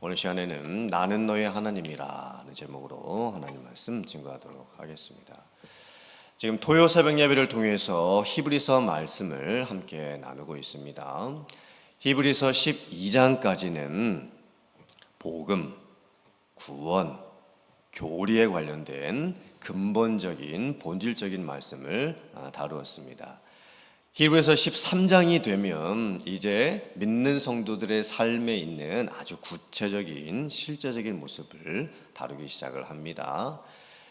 오늘 시간에는 나는 너의 하나님이라는 제목으로 하나님 말씀 증거하도록 하겠습니다. 지금 토요 새벽 예배를 통해서 히브리서 말씀을 함께 나누고 있습니다. 히브리서 12장까지는 복음, 구원, 교리에 관련된 근본적인 본질적인 말씀을 다루었습니다. 히브리서 13장이 되면 이제 믿는 성도들의 삶에 있는 아주 구체적인 실제적인 모습을 다루기 시작을 합니다.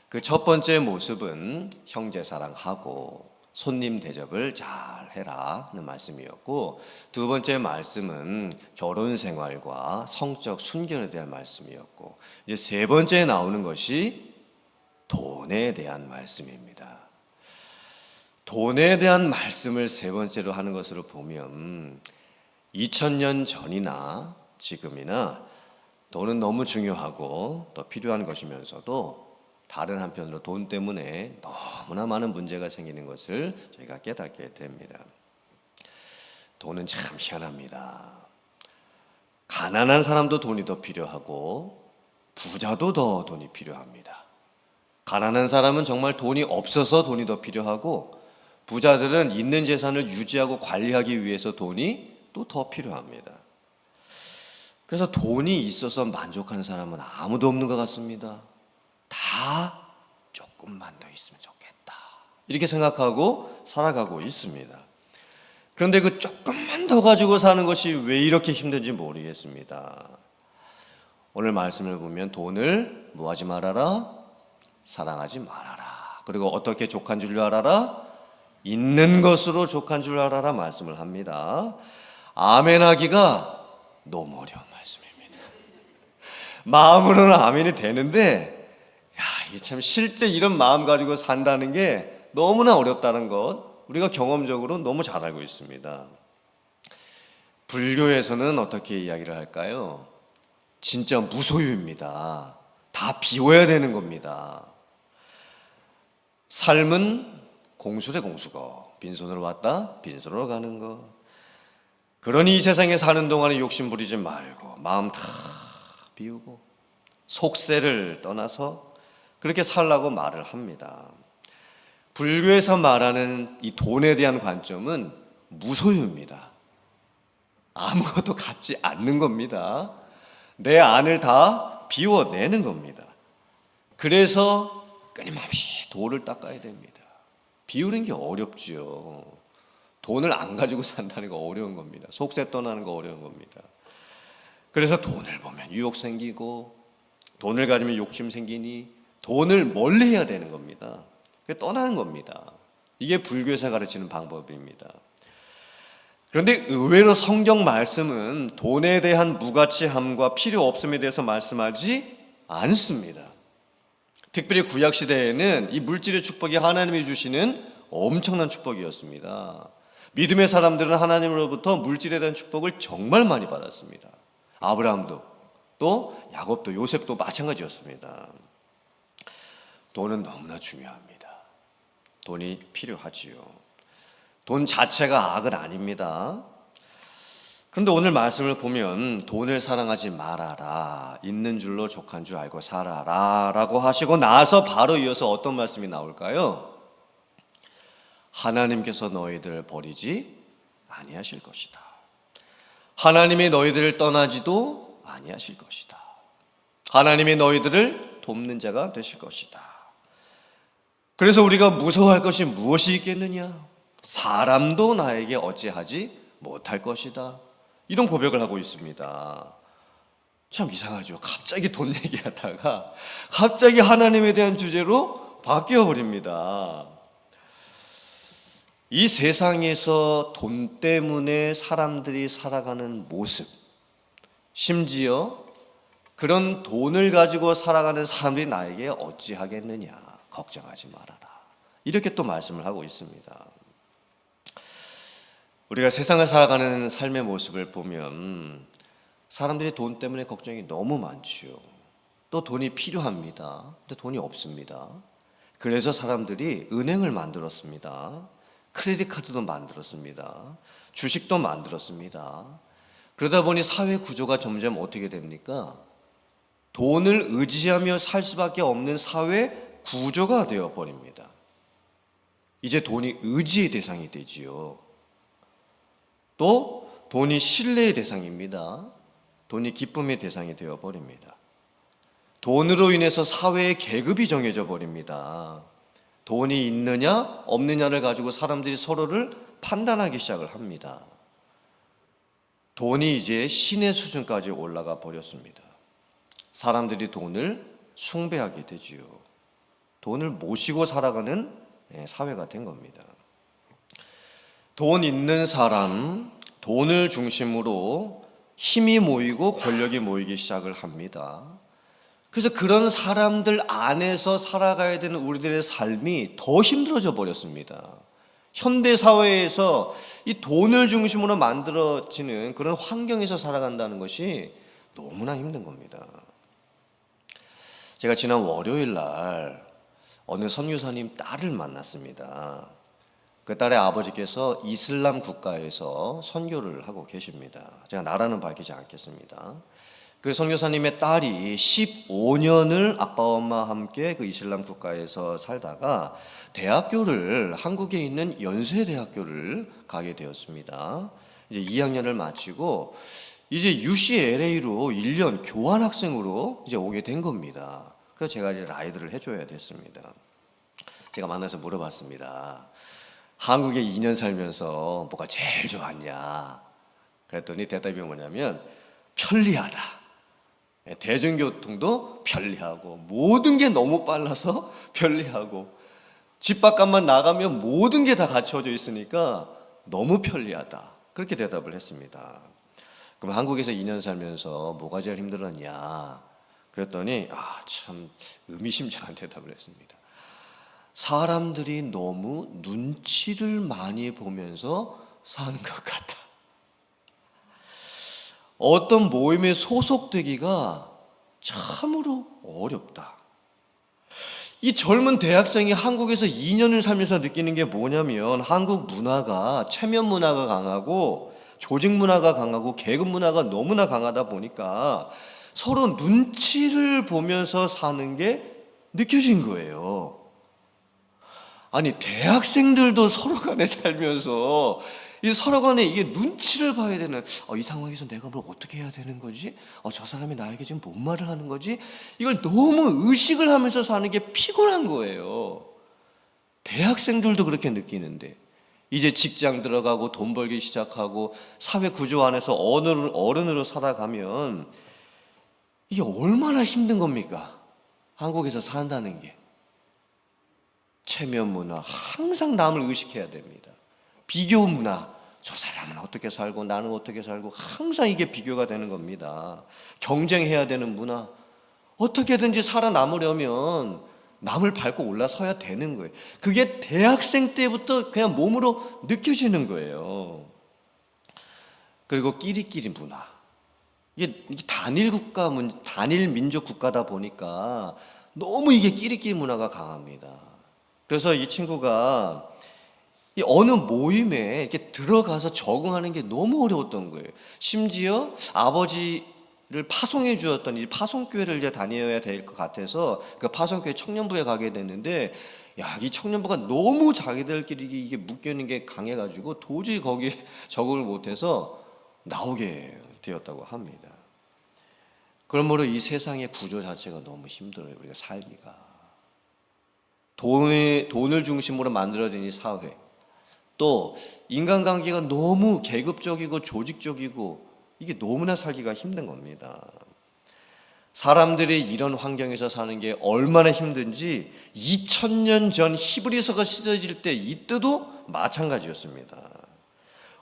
그 첫 번째 모습은 형제 사랑하고 손님 대접을 잘 해라 하는 말씀이었고, 두 번째 말씀은 결혼 생활과 성적 순결에 대한 말씀이었고, 이제 세 번째에 나오는 것이 돈에 대한 말씀입니다. 돈에 대한 말씀을 세 번째로 하는 것으로 보면 2000년 전이나 지금이나 돈은 너무 중요하고 또 필요한 것이면서도 다른 한편으로 돈 때문에 너무나 많은 문제가 생기는 것을 저희가 깨닫게 됩니다. 돈은 참 희한합니다. 가난한 사람도 돈이 더 필요하고 부자도 더 돈이 필요합니다. 가난한 사람은 정말 돈이 없어서 돈이 더 필요하고, 부자들은 있는 재산을 유지하고 관리하기 위해서 돈이 또 더 필요합니다. 그래서 돈이 있어서 만족한 사람은 아무도 없는 것 같습니다. 다 조금만 더 있으면 좋겠다, 이렇게 생각하고 살아가고 있습니다. 그런데 그 조금만 더 가지고 사는 것이 왜 이렇게 힘든지 모르겠습니다. 오늘 말씀을 보면 돈을 뭐하지 말아라? 사랑하지 말아라. 그리고 어떻게 족한 줄 알아라? 있는 것으로 족한 줄 알아라 말씀을 합니다. 아멘 하기가 너무 어려운 말씀입니다. 마음으로는 아멘이 되는데, 이게 참 실제 이런 마음 가지고 산다는 게 너무나 어렵다는 것, 우리가 경험적으로 너무 잘 알고 있습니다. 불교에서는 어떻게 이야기를 할까요? 진짜 무소유입니다. 다 비워야 되는 겁니다. 삶은 공수래 공수고, 빈손으로 왔다 빈손으로 가는 것. 그러니 이 세상에 사는 동안에 욕심 부리지 말고 마음 다 비우고 속세를 떠나서 그렇게 살라고 말을 합니다. 불교에서 말하는 이 돈에 대한 관점은 무소유입니다. 아무것도 갖지 않는 겁니다. 내 안을 다 비워내는 겁니다. 그래서 끊임없이 돌을 닦아야 됩니다. 비우는 게 어렵지요. 돈을 안 가지고 산다는 거 어려운 겁니다. 속세 떠나는 거 어려운 겁니다. 그래서 돈을 보면 유혹 생기고, 돈을 가지면 욕심 생기니 돈을 멀리 해야 되는 겁니다. 떠나는 겁니다. 이게 불교에서 가르치는 방법입니다. 그런데 의외로 성경 말씀은 돈에 대한 무가치함과 필요 없음에 대해서 말씀하지 않습니다. 특별히 구약 시대에는 이 물질의 축복이 하나님이 주시는 엄청난 축복이었습니다. 믿음의 사람들은 하나님으로부터 물질에 대한 축복을 정말 많이 받았습니다. 아브라함도, 또 야곱도, 요셉도 마찬가지였습니다. 돈은 너무나 중요합니다. 돈이 필요하지요. 돈 자체가 악은 아닙니다. 그런데 오늘 말씀을 보면 돈을 사랑하지 말아라, 있는 줄로 족한 줄 알고 살아라 라고 하시고 나서 바로 이어서 어떤 말씀이 나올까요? 하나님께서 너희들을 버리지 아니하실 것이다. 하나님이 너희들을 떠나지도 아니하실 것이다. 하나님이 너희들을 돕는 자가 되실 것이다. 그래서 우리가 무서워할 것이 무엇이 있겠느냐? 사람도 나에게 어찌하지 못할 것이다. 이런 고백을 하고 있습니다. 참 이상하죠. 갑자기 돈 얘기하다가 갑자기 하나님에 대한 주제로 바뀌어 버립니다. 이 세상에서 돈 때문에 사람들이 살아가는 모습, 심지어 그런 돈을 가지고 살아가는 사람들이 나에게 어찌하겠느냐, 걱정하지 말아라, 이렇게 또 말씀을 하고 있습니다. 우리가 세상을 살아가는 삶의 모습을 보면 사람들이 돈 때문에 걱정이 너무 많지요. 또 돈이 필요합니다. 근데 돈이 없습니다. 그래서 사람들이 은행을 만들었습니다. 크레딧 카드도 만들었습니다. 주식도 만들었습니다. 그러다 보니 사회 구조가 점점 어떻게 됩니까? 돈을 의지하며 살 수밖에 없는 사회 구조가 되어 버립니다. 이제 돈이 의지의 대상이 되지요. 또 돈이 신뢰의 대상입니다. 돈이 기쁨의 대상이 되어 버립니다. 돈으로 인해서 사회의 계급이 정해져 버립니다. 돈이 있느냐 없느냐를 가지고 사람들이 서로를 판단하기 시작을 합니다. 돈이 이제 신의 수준까지 올라가 버렸습니다. 사람들이 돈을 숭배하게 되지요. 돈을 모시고 살아가는 사회가 된 겁니다. 돈 있는 사람, 돈을 중심으로 힘이 모이고 권력이 모이기 시작을 합니다. 그래서 그런 사람들 안에서 살아가야 되는 우리들의 삶이 더 힘들어져 버렸습니다. 현대 사회에서 이 돈을 중심으로 만들어지는 그런 환경에서 살아간다는 것이 너무나 힘든 겁니다. 제가 지난 월요일 날 어느 선교사님 딸을 만났습니다. 그 딸의 아버지께서 이슬람 국가에서 선교를 하고 계십니다. 제가 나라는 밝히지 않겠습니다. 그 선교사님의 딸이 15년을 아빠 엄마와 함께 그 이슬람 국가에서 살다가 대학교를 한국에 있는 연세대학교를 가게 되었습니다. 이제 2학년을 마치고 이제 UCLA로 1년 교환학생으로 이제 오게 된 겁니다. 그래서 제가 이제 라이드를 해줘야 됐습니다. 제가 만나서 물어봤습니다. 한국에 2년 살면서 뭐가 제일 좋았냐? 그랬더니 대답이 뭐냐면 편리하다. 대중교통도 편리하고 모든 게 너무 빨라서 편리하고 집 바깥만 나가면 모든 게 다 갖춰져 있으니까 너무 편리하다. 그렇게 대답을 했습니다. 그럼 한국에서 2년 살면서 뭐가 제일 힘들었냐? 그랬더니 참 의미심장한 대답을 했습니다. 사람들이 너무 눈치를 많이 보면서 사는 것 같다. 어떤 모임에 소속되기가 참으로 어렵다. 이 젊은 대학생이 한국에서 2년을 살면서 느끼는 게 뭐냐면 한국 문화가 체면 문화가 강하고 조직 문화가 강하고 계급 문화가 너무나 강하다 보니까 서로 눈치를 보면서 사는 게 느껴진 거예요. 아니 대학생들도 서로 간에 살면서 이 서로 간에 이게 눈치를 봐야 되는 이 상황에서 내가 뭘 어떻게 해야 되는 거지? 저 사람이 나에게 지금 뭔 말을 하는 거지? 이걸 너무 의식을 하면서 사는 게 피곤한 거예요. 대학생들도 그렇게 느끼는데 이제 직장 들어가고 돈 벌기 시작하고 사회 구조 안에서 어른으로 살아가면 이게 얼마나 힘든 겁니까? 한국에서 산다는 게. 체면 문화, 항상 남을 의식해야 됩니다. 비교 문화, 저 사람은 어떻게 살고 나는 어떻게 살고 항상 이게 비교가 되는 겁니다. 경쟁해야 되는 문화, 어떻게든지 살아남으려면 남을 밟고 올라서야 되는 거예요. 그게 대학생 때부터 그냥 몸으로 느껴지는 거예요. 그리고 끼리끼리 문화, 이게 단일 국가, 단일 민족 국가다 보니까 너무 이게 끼리끼리 문화가 강합니다. 그래서 이 친구가 이 어느 모임에 이렇게 들어가서 적응하는 게 너무 어려웠던 거예요. 심지어 아버지를 파송해 주었던 이 파송교회를 이제 다녀야 될 것 같아서 그 파송교회 청년부에 가게 됐는데 이 청년부가 너무 자기들끼리 이게 묶여있는 게 강해가지고 도저히 거기에 적응을 못해서 나오게 되었다고 합니다. 그러므로 이 세상의 구조 자체가 너무 힘들어요. 우리가 살기가. 돈을 중심으로 만들어진 이 사회, 또 인간관계가 너무 계급적이고 조직적이고 이게 너무나 살기가 힘든 겁니다. 사람들이 이런 환경에서 사는 게 얼마나 힘든지 2000년 전 히브리서가 쓰여질 때 이때도 마찬가지였습니다.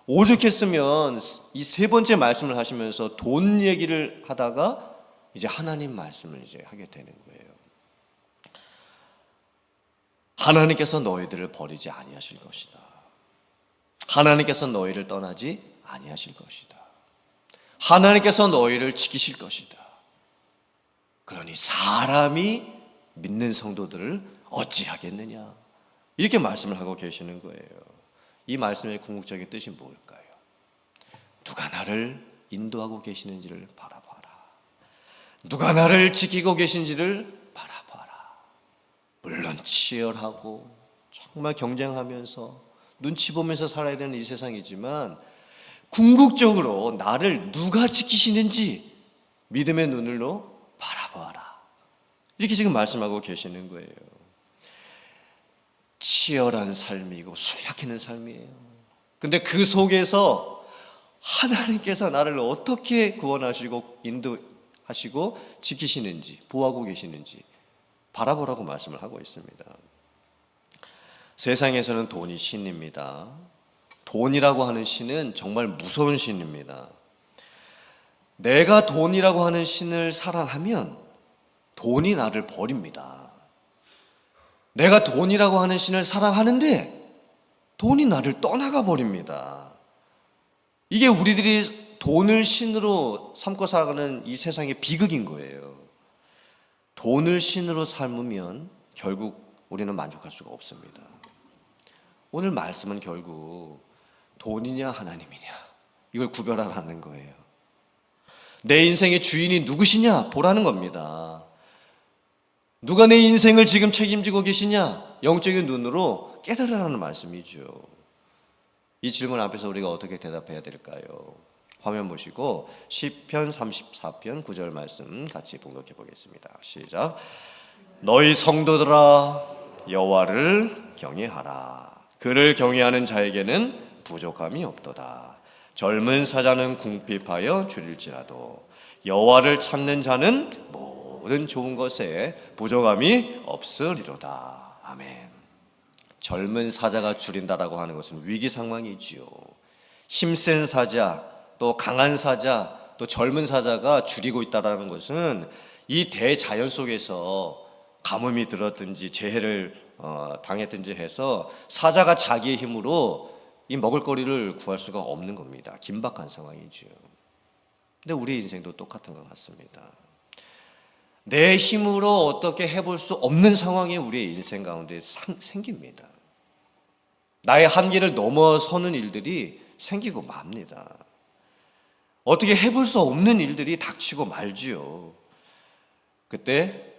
오죽했으면 이 세 번째 말씀을 하시면서 돈 얘기를 하다가 이제 하나님 말씀을 이제 하게 되는 거예요. 하나님께서 너희들을 버리지 아니하실 것이다. 하나님께서 너희를 떠나지 아니하실 것이다. 하나님께서 너희를 지키실 것이다. 그러니 사람이 믿는 성도들을 어찌하겠느냐, 이렇게 말씀을 하고 계시는 거예요. 이 말씀의 궁극적인 뜻이 뭘까요? 누가 나를 인도하고 계시는지를 바라봐라. 누가 나를 지키고 계신지를 바라봐라. 물론 치열하고 정말 경쟁하면서 눈치 보면서 살아야 되는 이 세상이지만 궁극적으로 나를 누가 지키시는지 믿음의 눈으로 바라봐라. 이렇게 지금 말씀하고 계시는 거예요. 치열한 삶이고 숨막히는 삶이에요. 근데 그 속에서 하나님께서 나를 어떻게 구원하시고 인도하시고 지키시는지, 보호하고 계시는지 바라보라고 말씀을 하고 있습니다. 세상에서는 돈이 신입니다. 돈이라고 하는 신은 정말 무서운 신입니다. 내가 돈이라고 하는 신을 사랑하면 돈이 나를 버립니다. 내가 돈이라고 하는 신을 사랑하는데 돈이 나를 떠나가 버립니다. 이게 우리들이 돈을 신으로 삼고 살아가는 이 세상의 비극인 거예요. 돈을 신으로 삶으면 결국 우리는 만족할 수가 없습니다. 오늘 말씀은 결국 돈이냐 하나님이냐 이걸 구별하라는 거예요. 내 인생의 주인이 누구시냐 보라는 겁니다. 누가 내 인생을 지금 책임지고 계시냐 영적인 눈으로 깨달으라는 말씀이죠. 이 질문 앞에서 우리가 어떻게 대답해야 될까요? 화면 보시고 시편 34편 9절 말씀 같이 봉독해 보겠습니다. 시작. 너희 성도들아 여호와를 경외하라. 그를 경외하는 자에게는 부족함이 없도다. 젊은 사자는 궁핍하여 줄일지라도 여호와를 찾는 자는 모든 좋은 것에 부족함이 없으리로다. 아멘. 젊은 사자가 줄인다라고 하는 것은 위기 상황이지요. 힘센 사자, 또 강한 사자, 또 젊은 사자가 줄이고 있다라는 것은 이 대자연 속에서 가뭄이 들었든지 재해를 당했든지 해서 사자가 자기의 힘으로 이 먹을거리를 구할 수가 없는 겁니다. 긴박한 상황이죠. 근데 우리 인생도 똑같은 것 같습니다. 내 힘으로 어떻게 해볼 수 없는 상황이 우리의 인생 가운데 생깁니다. 나의 한계를 넘어서는 일들이 생기고 맙니다. 어떻게 해볼 수 없는 일들이 닥치고 말지요. 그때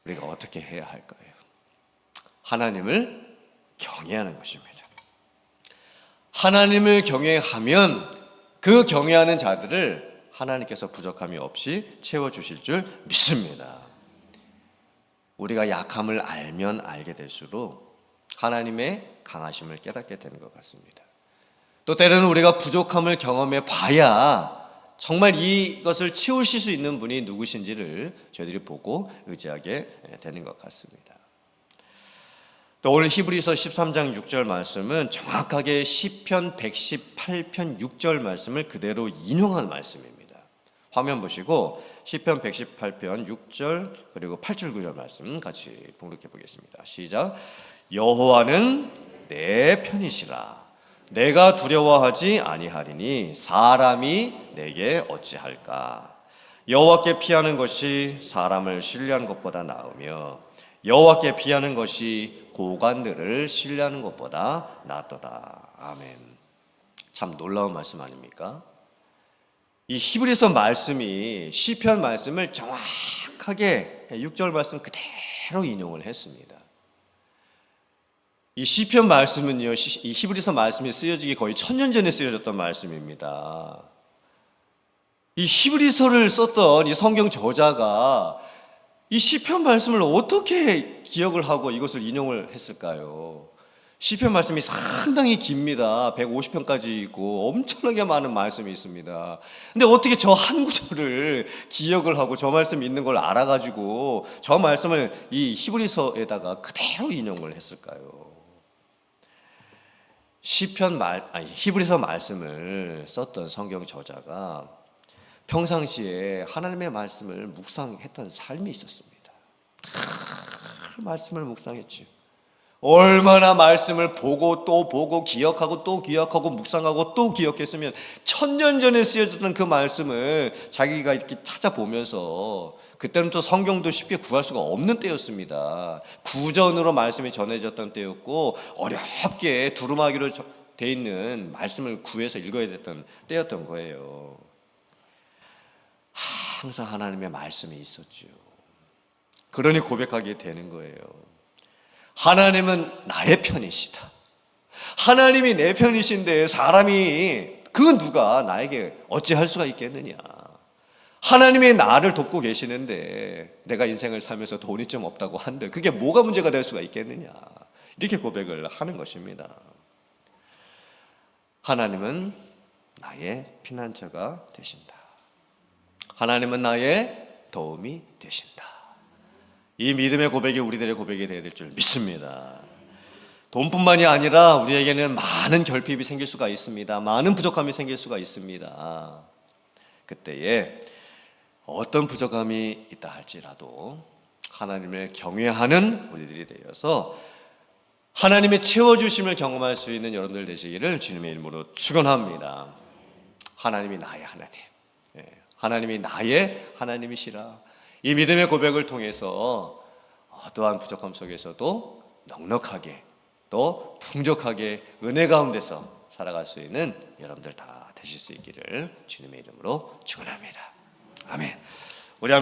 우리가 어떻게 해야 할까요? 하나님을 경외하는 것입니다. 하나님을 경외하면 그 경외하는 자들을 하나님께서 부족함이 없이 채워주실 줄 믿습니다. 우리가 약함을 알면 알게 될수록 하나님의 강하심을 깨닫게 되는 것 같습니다. 또 때로는 우리가 부족함을 경험해 봐야 정말 이것을 채우실 수 있는 분이 누구신지를 저희들이 보고 의지하게 되는 것 같습니다. 또 오늘 히브리서 13장 6절 말씀은 정확하게 시편 118편 6절 말씀을 그대로 인용한 말씀입니다. 화면 보시고 시편 118편 6절 그리고 8절 9절 말씀 같이 봉독해 보겠습니다. 시작. 여호와는 내 편이시라. 내가 두려워하지 아니하리니 사람이 내게 어찌할까. 여호와께 피하는 것이 사람을 신뢰하는 것보다 나으며 여호와께 피하는 것이 고관들을 신뢰하는 것보다 낫도다. 아멘. 참 놀라운 말씀 아닙니까? 이 히브리서 말씀이 시편 말씀을 정확하게 6절 말씀 그대로 인용을 했습니다. 이 시편 말씀은요, 이 히브리서 말씀이 쓰여지기 거의 1000년 전에 쓰여졌던 말씀입니다. 이 히브리서를 썼던 이 성경 저자가 이 시편 말씀을 어떻게 기억을 하고 이것을 인용을 했을까요? 시편 말씀이 상당히 깁니다. 150편까지 있고 엄청나게 많은 말씀이 있습니다. 근데 어떻게 저 한 구절을 기억을 하고 저 말씀이 있는 걸 알아가지고 저 말씀을 이 히브리서에다가 그대로 인용을 했을까요? 히브리서 말씀을 썼던 성경 저자가 평상시에 하나님의 말씀을 묵상했던 삶이 있었습니다. 말씀을 묵상했죠. 얼마나 말씀을 보고 또 보고 기억하고 또 기억하고 묵상하고 또 기억했으면 1000년 전에 쓰여졌던 그 말씀을 자기가 이렇게 찾아보면서, 그때는 또 성경도 쉽게 구할 수가 없는 때였습니다. 구전으로 말씀이 전해졌던 때였고 어렵게 두루마기로 돼 있는 말씀을 구해서 읽어야 됐던 때였던 거예요. 항상 하나님의 말씀이 있었죠. 그러니 고백하게 되는 거예요. 하나님은 나의 편이시다. 하나님이 내 편이신데 사람이 그 누가 나에게 어찌할 수가 있겠느냐. 하나님이 나를 돕고 계시는데 내가 인생을 살면서 돈이 좀 없다고 한들 그게 뭐가 문제가 될 수가 있겠느냐. 이렇게 고백을 하는 것입니다. 하나님은 나의 피난처가 되신다. 하나님은 나의 도움이 되신다. 이 믿음의 고백이 우리들의 고백이 되어야 될 줄 믿습니다. 돈뿐만이 아니라 우리에게는 많은 결핍이 생길 수가 있습니다. 많은 부족함이 생길 수가 있습니다. 그때에 어떤 부족함이 있다 할지라도 하나님을 경외하는 우리들이 되어서 하나님의 채워주심을 경험할 수 있는 여러분들 되시기를 주님의 이름으로 축원합니다. 하나님이 나의 하나님, 하나님이 나의 하나님이시라. 이 믿음의 고백을 통해서 어떠한 부족함 속에서도 넉넉하게 또 풍족하게 은혜 가운데서 살아갈 수 있는 여러분들 다 되실 수 있기를 주님의 이름으로 축원합니다. 아멘.